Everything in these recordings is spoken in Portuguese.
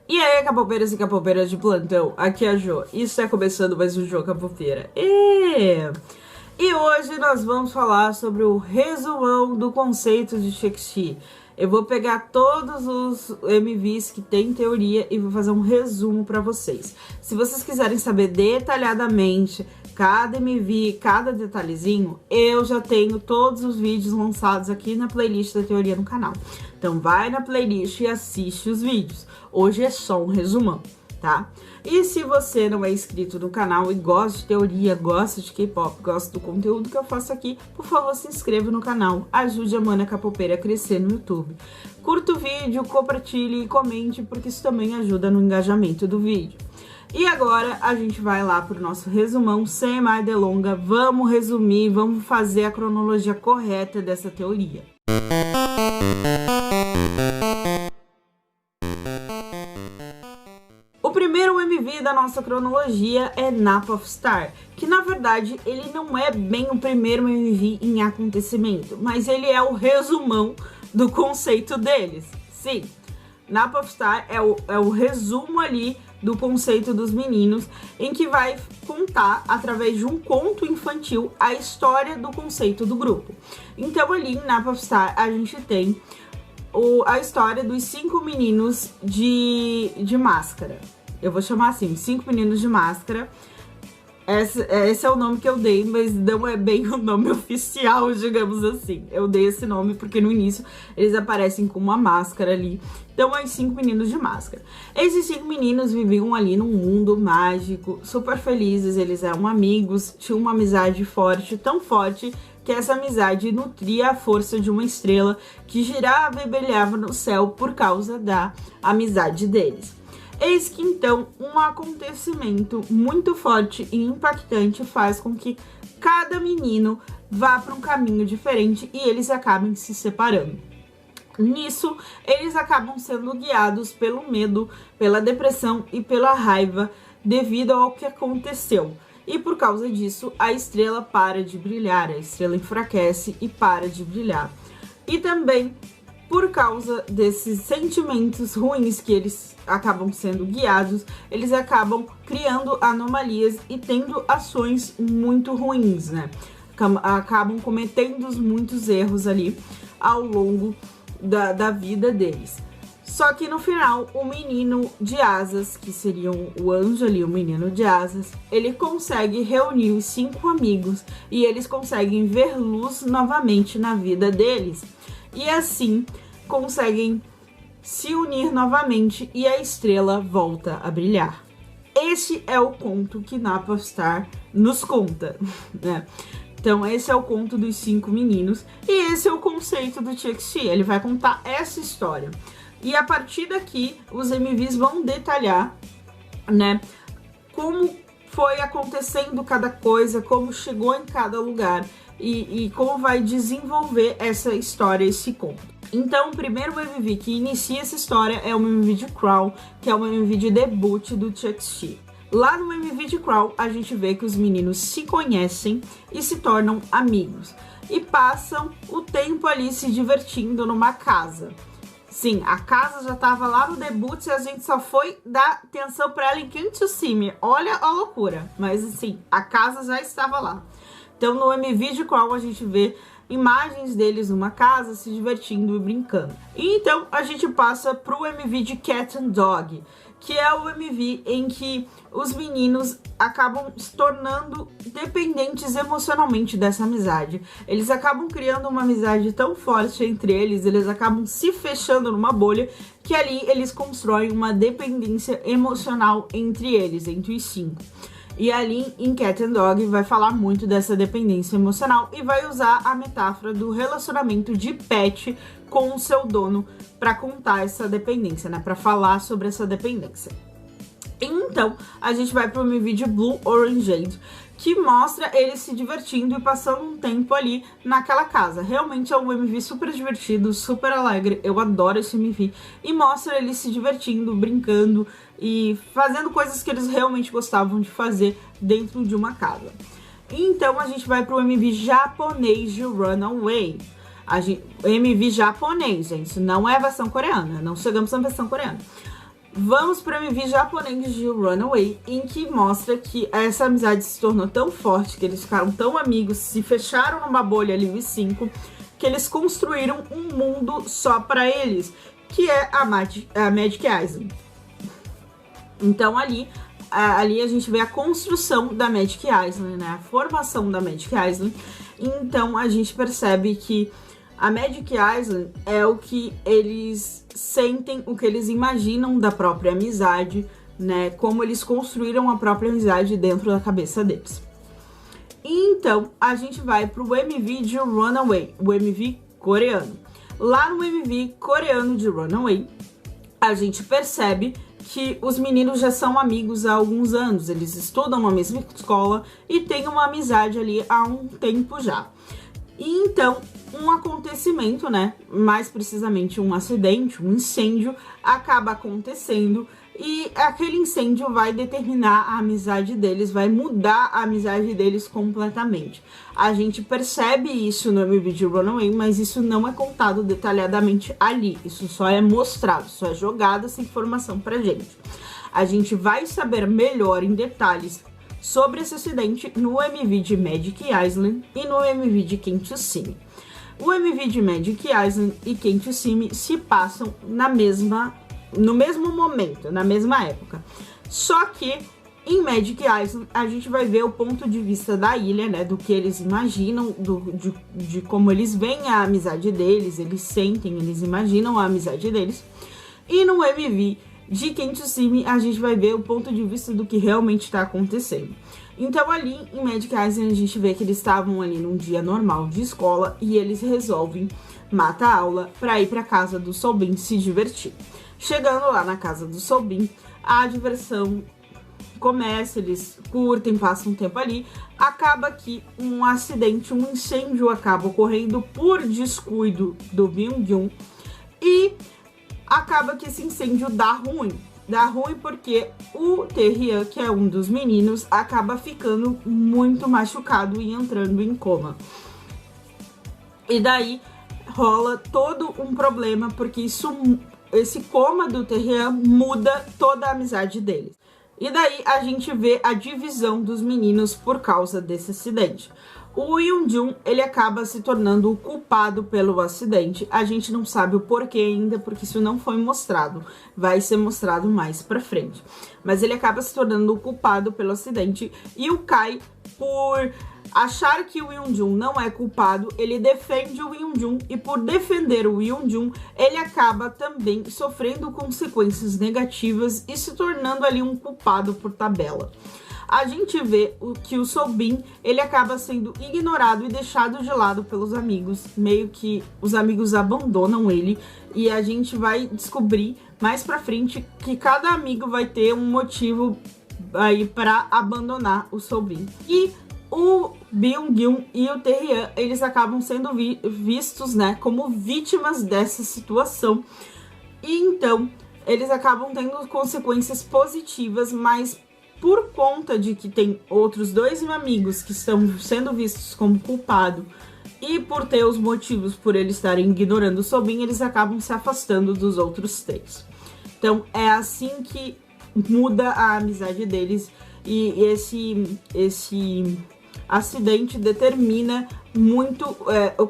E aí, capopeiras e capopeiras de plantão, aqui é a Jo, e está começando mais um Jo Capopeira. E hoje nós vamos falar sobre o resumão do conceito de Shakespeare. Eu vou pegar todos os MVs que tem teoria e vou fazer um resumo para vocês. Se vocês quiserem saber detalhadamente cada MV, cada detalhezinho, eu já tenho todos os vídeos lançados aqui na playlist da teoria no canal. Então vai na playlist e assiste os vídeos. Hoje é só um resumão, tá? E se você não é inscrito no canal e gosta de teoria, gosta de K-pop, gosta do conteúdo que eu faço aqui, por favor, se inscreva no canal. Ajude a Mana Capopeira a crescer no YouTube. Curta o vídeo, compartilhe e comente, porque isso também ajuda no engajamento do vídeo. E agora a gente vai lá pro nosso resumão, sem mais delonga. Vamos resumir, vamos fazer a cronologia correta dessa teoria. O primeiro MV da nossa cronologia é Nap of Star, que na verdade ele não é bem o primeiro MV em acontecimento, mas ele é o resumão do conceito deles. Sim, Nap of Star é o resumo ali do conceito dos meninos, em que vai contar, através de um conto infantil, a história do conceito do grupo. Então ali em Nap of Star a gente tem a história dos 5 meninos de máscara. Eu vou chamar assim, 5 meninos de máscara. Esse é o nome que eu dei, mas não é bem o nome oficial, digamos assim. Eu dei esse nome porque no início eles aparecem com uma máscara ali. Então, é 5 meninos de máscara. Esses 5 meninos viviam ali num mundo mágico, super felizes. Eles eram amigos, tinham uma amizade forte, tão forte que essa amizade nutria a força de uma estrela que girava e brilhava no céu por causa da amizade deles. Eis que então um acontecimento muito forte e impactante faz com que cada menino vá para um caminho diferente e eles acabem se separando. Nisso, eles acabam sendo guiados pelo medo, pela depressão e pela raiva devido ao que aconteceu. E por causa disso, a estrela para de brilhar, a estrela enfraquece e para de brilhar. E também, por causa desses sentimentos ruins que eles acabam sendo guiados, eles acabam criando anomalias e tendo ações muito ruins, né? Acabam cometendo muitos erros ali ao longo da vida deles. Só que no final, o menino de asas, que seria o anjo ali, o menino de asas, ele consegue reunir os 5 amigos e eles conseguem ver luz novamente na vida deles. E assim conseguem se unir novamente e a estrela volta a brilhar. Esse é o conto que Nap of Star nos conta, né? Então esse é o conto dos 5 meninos e esse é o conceito do Shakespeare. Ele vai contar essa história. E a partir daqui, os MVs vão detalhar, né, como foi acontecendo cada coisa, como chegou em cada lugar e como vai desenvolver essa história, esse conto. Então, o primeiro MV que inicia essa história é o MV de Crown, que é o MV de debut do Shakespeare. Lá no MV de Crown, a gente vê que os meninos se conhecem e se tornam amigos. E passam o tempo ali se divertindo numa casa. Sim, a casa já tava lá no debut e a gente só foi dar atenção pra ela em Can't You See Me. Olha a loucura. Mas assim, a casa já estava lá. Então no MV de Crown a gente vê imagens deles numa casa se divertindo e brincando. E então a gente passa pro MV de Cat and Dog, que é o MV em que os meninos acabam se tornando dependentes emocionalmente dessa amizade. Eles acabam criando uma amizade tão forte entre eles, eles acabam se fechando numa bolha, que ali eles constroem uma dependência emocional entre eles, entre os 5. E ali em Cat and Dog vai falar muito dessa dependência emocional e vai usar a metáfora do relacionamento de pet com o seu dono para contar essa dependência, né? Para falar sobre essa dependência. Então, a gente vai para o MV de Blue Orangeade, que mostra eles se divertindo e passando um tempo ali naquela casa. Realmente é um MV super divertido, super alegre, eu adoro esse MV. E mostra eles se divertindo, brincando e fazendo coisas que eles realmente gostavam de fazer dentro de uma casa. Então a gente vai pro MV japonês de Runaway. MV japonês, gente, não é a versão coreana, não chegamos na versão coreana. Vamos para o MV japonês de Runaway, em que mostra que essa amizade se tornou tão forte, que eles ficaram tão amigos, se fecharam numa bolha ali, os 5, que eles construíram um mundo só para eles, que é a Magic Island. Então ali a gente vê a construção da Magic Island, né? A formação da Magic Island. Então a gente percebe que a Magic Island é o que eles sentem, o que eles imaginam da própria amizade, né? Como eles construíram a própria amizade dentro da cabeça deles. E então a gente vai pro MV de Runaway, o MV coreano. Lá no MV coreano de Runaway, a gente percebe que os meninos já são amigos há alguns anos, eles estudam na mesma escola e têm uma amizade ali há um tempo já. E então, um acontecimento, né, mais precisamente um acidente, um incêndio, acaba acontecendo e aquele incêndio vai determinar a amizade deles, vai mudar a amizade deles completamente. A gente percebe isso no MV de Runaway, mas isso não é contado detalhadamente ali, isso só é mostrado, só é jogada essa informação pra gente. A gente vai saber melhor em detalhes sobre esse acidente no MV de Magic Island e no MV de Can't You See Me. O MV de Magic Island e Can't You See Me se passam no mesmo momento, na mesma época. Só que em Magic Island a gente vai ver o ponto de vista da ilha, né, do que eles imaginam, de como eles veem a amizade deles, eles sentem, eles imaginam a amizade deles. E no MV de Can't You See Me a gente vai ver o ponto de vista do que realmente está acontecendo. Então ali em Magic Island a gente vê que eles estavam ali num dia normal de escola e eles resolvem matar a aula para ir para casa do Soobin se divertir. Chegando lá na casa do Soobin, a diversão começa, eles curtem, passam um tempo ali, acaba que um acidente, um incêndio acaba ocorrendo por descuido do Byung-gun e acaba que esse incêndio dá ruim. Dá ruim porque o Tae-hyun, que é um dos meninos, acaba ficando muito machucado e entrando em coma. E daí rola todo um problema, porque esse coma do Tae-hyun muda toda a amizade deles. E daí a gente vê a divisão dos meninos por causa desse acidente. O Hyun-jun, ele acaba se tornando o culpado pelo acidente. A gente não sabe o porquê ainda, porque isso não foi mostrado. Vai ser mostrado mais pra frente. Mas ele acaba se tornando o culpado pelo acidente. E o Kai, por achar que o Hyun-jun não é culpado, ele defende o Hyun-jun. E por defender o Hyun-jun, ele acaba também sofrendo consequências negativas e se tornando ali um culpado por tabela. A gente vê que o Soobin, ele acaba sendo ignorado e deixado de lado pelos amigos. Meio que os amigos abandonam ele. E a gente vai descobrir mais pra frente que cada amigo vai ter um motivo aí pra abandonar o Soobin. E o Byung-gun e o Tae-hyun, eles acabam sendo vistos, né, como vítimas dessa situação. E então, eles acabam tendo consequências positivas, mas por conta de que tem outros dois amigos que estão sendo vistos como culpado e por ter os motivos por eles estarem ignorando o Soobin, eles acabam se afastando dos outros 3. Então é assim que muda a amizade deles e esse acidente determina muito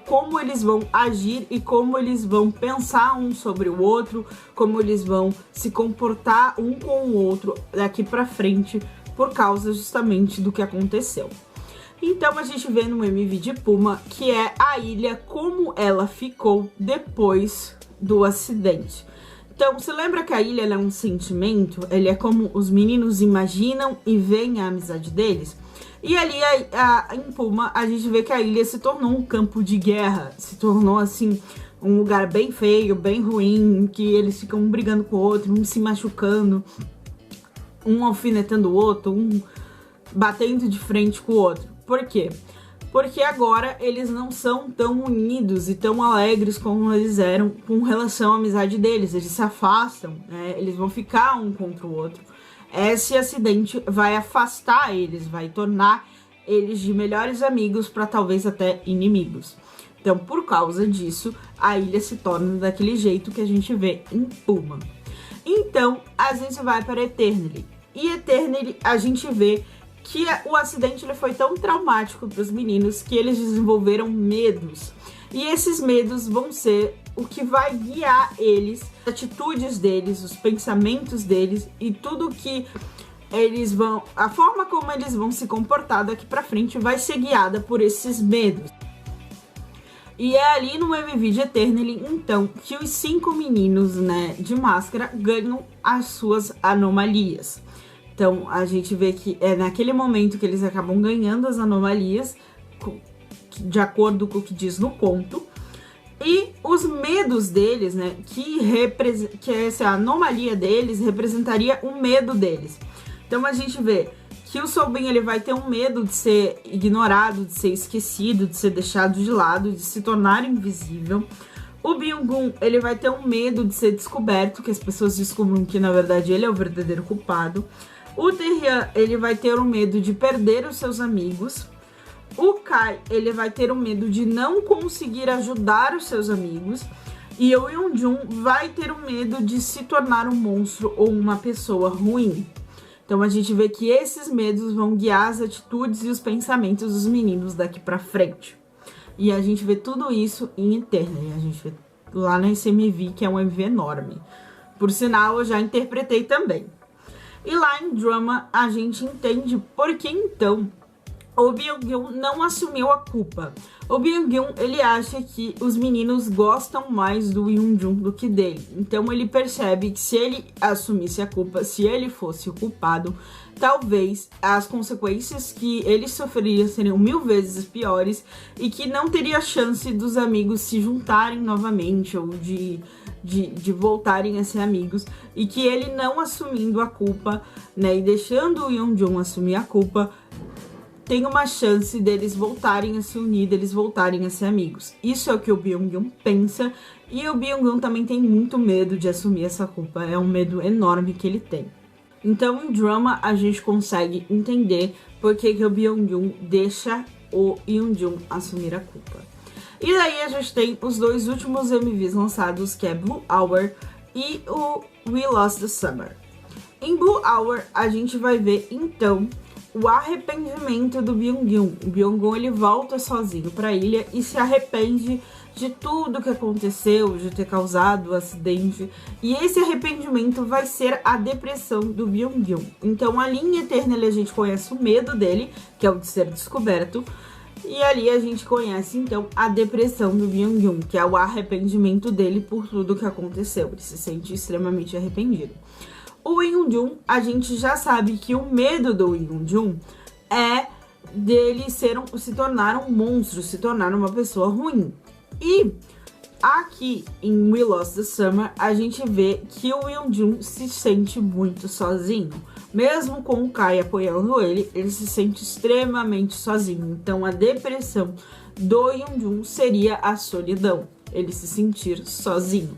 como eles vão agir e como eles vão pensar um sobre o outro, como eles vão se comportar um com o outro daqui pra frente por causa justamente do que aconteceu. Então a gente vê no MV de Puma que é a ilha como ela ficou depois do acidente. Então, você lembra que a ilha é um sentimento? Ele é como os meninos imaginam e veem a amizade deles? E ali em Puma a gente vê que a ilha se tornou um campo de guerra, se tornou assim um lugar bem feio, bem ruim, que eles ficam um brigando com o outro, um se machucando, um alfinetando o outro, um batendo de frente com o outro. Por quê? Porque agora eles não são tão unidos e tão alegres como eles eram com relação à amizade deles. Eles se afastam, né? Eles vão ficar um contra o outro. Esse acidente vai afastar eles, vai tornar eles de melhores amigos para talvez até inimigos. Então, por causa disso, a ilha se torna daquele jeito que a gente vê em Puma. Então, a gente vai para Eternally. E Eternally, a gente vê que o acidente ele foi tão traumático para os meninos que eles desenvolveram medos. E esses medos vão ser o que vai guiar eles, as atitudes deles, os pensamentos deles e tudo que eles vão... A forma como eles vão se comportar daqui pra frente vai ser guiada por esses medos. E é ali no MV de Eternally, então, que os 5 meninos, né, de máscara ganham as suas anomalias. Então, a gente vê que é naquele momento que eles acabam ganhando as anomalias, de acordo com o que diz no conto. E os medos deles, né, que essa anomalia deles representaria o medo deles. Então, a gente vê que o Soobin, ele vai ter um medo de ser ignorado, de ser esquecido, de ser deixado de lado, de se tornar invisível. O Byung-gun, ele vai ter um medo de ser descoberto, que as pessoas descubram que, na verdade, ele é o verdadeiro culpado. O Taehyun, ele vai ter o medo de perder os seus amigos. O Kai, ele vai ter o medo de não conseguir ajudar os seus amigos. E o Yeonjun vai ter o medo de se tornar um monstro ou uma pessoa ruim. Então a gente vê que esses medos vão guiar as atitudes e os pensamentos dos meninos daqui pra frente. E a gente vê tudo isso em Eternally. A gente vê lá nesse MV, que é um MV enorme. Por sinal, eu já interpretei também. E lá em Drama, a gente entende por que então o Byung-gun não assumiu a culpa. O Byung-gun, ele acha que os meninos gostam mais do Yeonjun do que dele. Então ele percebe que se ele assumisse a culpa, se ele fosse o culpado, talvez as consequências que ele sofreria seriam 1000 vezes piores e que não teria chance dos amigos se juntarem novamente ou de voltarem a ser amigos, e que ele não assumindo a culpa, né, e deixando o Yeonjun assumir a culpa, tem uma chance deles voltarem a se unir, deles voltarem a ser amigos. Isso é o que o Byung-gun pensa, e o Byung-gun também tem muito medo de assumir essa culpa, é um medo enorme que ele tem. Então, em Drama, a gente consegue entender por que o Byung-gun deixa o Yeonjun assumir a culpa. E daí a gente tem os 2 últimos MVs lançados, que é Blue Hour e o We Lost the Summer. Em Blue Hour, a gente vai ver, então, o arrependimento do Byung-gun. O Byung-gun, ele volta sozinho para a ilha e se arrepende de tudo que aconteceu, de ter causado o acidente. E esse arrependimento vai ser a depressão do Byung-gun. Então, ali em Eternally, a gente conhece o medo dele, que é o de ser descoberto. E ali a gente conhece, então, a depressão do Byung-gun, que é o arrependimento dele por tudo que aconteceu. Ele se sente extremamente arrependido. O Yeonjun, a gente já sabe que o medo do Yeonjun é dele se tornar um monstro, se tornar uma pessoa ruim. E aqui em We Lost the Summer, a gente vê que o Yeonjun se sente muito sozinho. Mesmo com o Kai apoiando ele, ele se sente extremamente sozinho. Então a depressão do Yeonjun seria a solidão, ele se sentir sozinho.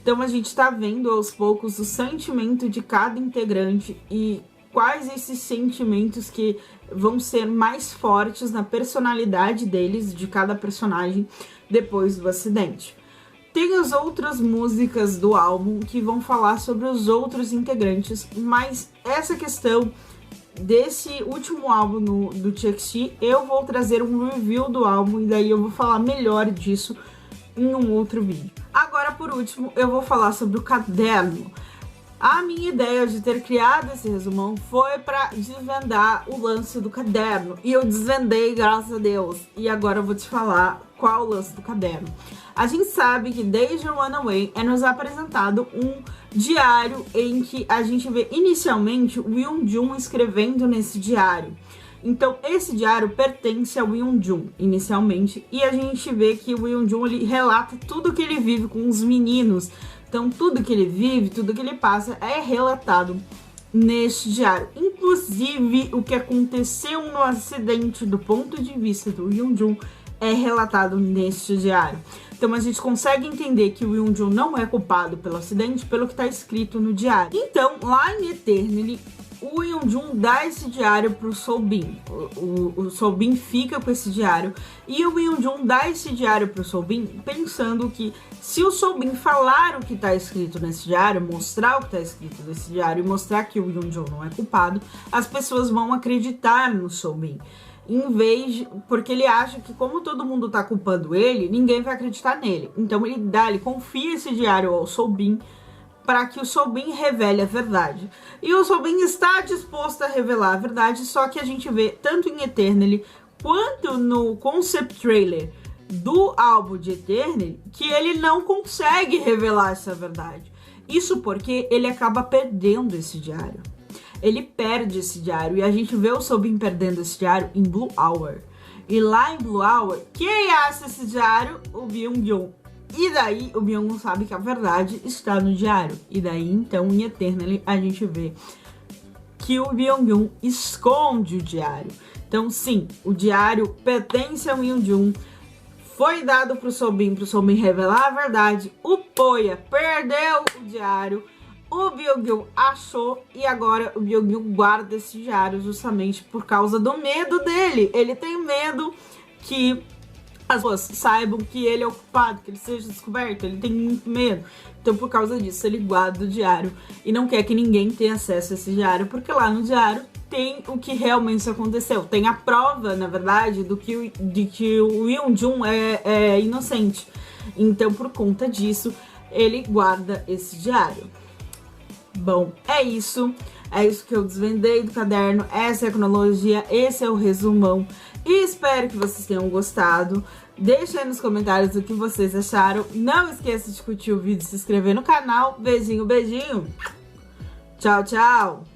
Então a gente tá vendo aos poucos o sentimento de cada integrante e quais esses sentimentos que vão ser mais fortes na personalidade deles, de cada personagem, depois do acidente. Tem as outras músicas do álbum que vão falar sobre os outros integrantes, mas essa questão desse último álbum do TXT, eu vou trazer um review do álbum e daí eu vou falar melhor disso em um outro vídeo. Agora, por último, eu vou falar sobre o caderno. A minha ideia de ter criado esse resumão foi para desvendar o lance do caderno. E eu desvendei, graças a Deus. E agora eu vou te falar qual o lance do caderno. A gente sabe que desde o Runaway é nos apresentado um diário em que a gente vê inicialmente o Yeonjun escrevendo nesse diário. Então, esse diário pertence ao Yeonjun, inicialmente, e a gente vê que o Yeonjun, ele relata tudo que ele vive com os meninos. Então, tudo que ele vive, tudo que ele passa é relatado neste diário. Inclusive, o que aconteceu no acidente do ponto de vista do Yeonjun é relatado neste diário. Então, a gente consegue entender que o Yeonjun não é culpado pelo acidente, pelo que está escrito no diário. Então, lá em Eternally, o Yoon-jun dá esse diário pro Sol-bin. O Sol-bin fica com esse diário e o Yoon-jun dá esse diário pro Sol-bin pensando que se o Sol-bin falar o que tá escrito nesse diário, mostrar o que tá escrito nesse diário e mostrar que o Yoon-jun não é culpado, as pessoas vão acreditar no Sol-bin. Porque ele acha que como todo mundo tá culpando ele, ninguém vai acreditar nele. Então ele confia esse diário ao Sol-bin para que o Sol-bin revele a verdade. E o Sol-bin está disposto a revelar a verdade, só que a gente vê tanto em Eternally quanto no concept trailer do álbum de Eternally que ele não consegue revelar essa verdade. Isso porque ele acaba perdendo esse diário. Ele perde esse diário e a gente vê o Sol-bin perdendo esse diário em Blue Hour. E lá em Blue Hour, quem acha esse diário? O Byung-jun. E daí o Byung-jun sabe que a verdade está no diário. E daí então em Eternally a gente vê que o Byung-jun esconde o diário. Então sim, o diário pertence ao Yoon-jun. Foi dado pro Sol-bin revelar a verdade. O Poya perdeu o diário. O Byung-jun achou e agora o Byung-jun guarda esse diário justamente por causa do medo dele. Ele tem medo que as pessoas saibam que ele é o culpado, que ele seja descoberto. Ele tem muito medo. Então, por causa disso, ele guarda o diário e não quer que ninguém tenha acesso a esse diário, porque lá no diário tem o que realmente aconteceu. Tem a prova, na verdade, de que o Yoon-jun é inocente. Então, por conta disso, ele guarda esse diário. Bom, é isso que eu desvendei do caderno, essa é a cronologia, esse é o resumão e espero que vocês tenham gostado. Deixa aí nos comentários o que vocês acharam, não esqueça de curtir o vídeo e se inscrever no canal. Beijinho, beijinho, tchau, tchau!